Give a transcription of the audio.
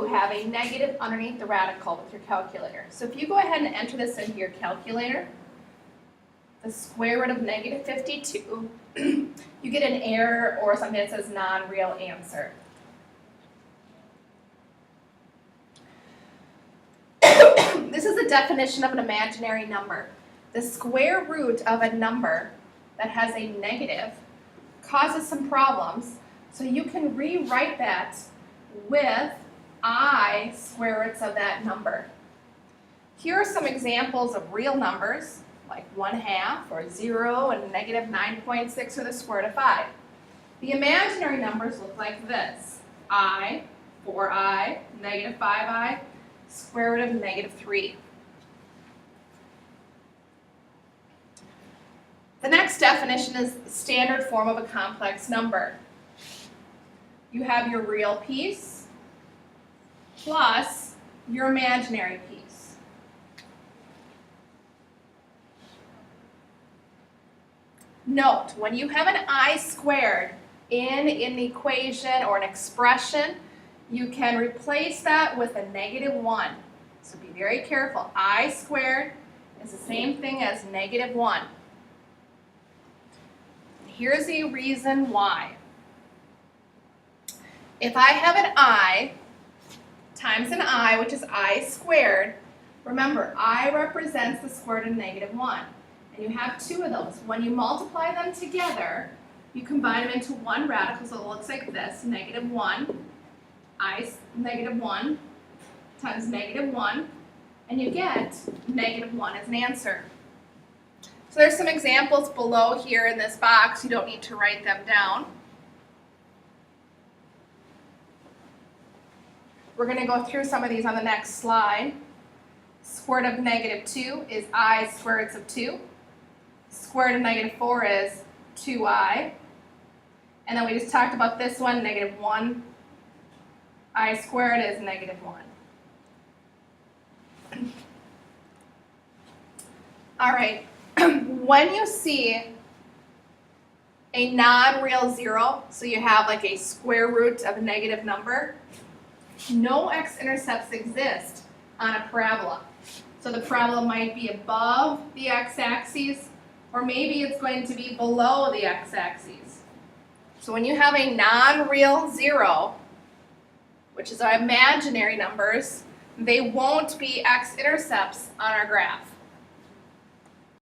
have a negative underneath the radical with your calculator. So if you go ahead and enter this into your calculator, the square root of negative 52, you get an error or something that says non-real answer. This is the definition of an imaginary number. The square root of a number that has a negative causes some problems, so you can rewrite that with I square roots of that number. Here are some examples of real numbers, like 1/2 or 0 and negative 9.6 or the square root of 5. The imaginary numbers look like this: I, 4i, negative 5i, square root of negative 3. The next definition is the standard form of a complex number. You have your real piece plus your imaginary piece. Note, when you have an I squared in an equation or an expression, you can replace that with a negative 1. So be very careful. I squared is the same thing as negative 1. Here's the reason why. If I have an I times an I, which is I squared, remember, I represents the square root of negative 1. And you have two of those. When you multiply them together, you combine them into one radical, so it looks like this: negative 1, I negative 1 times negative 1, and you get negative 1 as an answer. So there's some examples below here in this box. You don't need to write them down. We're going to go through some of these on the next slide. Square root of negative 2 is I square roots of 2. Square root of negative 4 is 2i. And then we just talked about this one, negative 1. I squared is negative 1. All right. When you see a non-real 0, so you have like a square root of a negative number, no x-intercepts exist on a parabola. So the parabola might be above the x-axis, or maybe it's going to be below the x-axis. So when you have a non-real 0, which is our imaginary numbers, they won't be x-intercepts on our graph.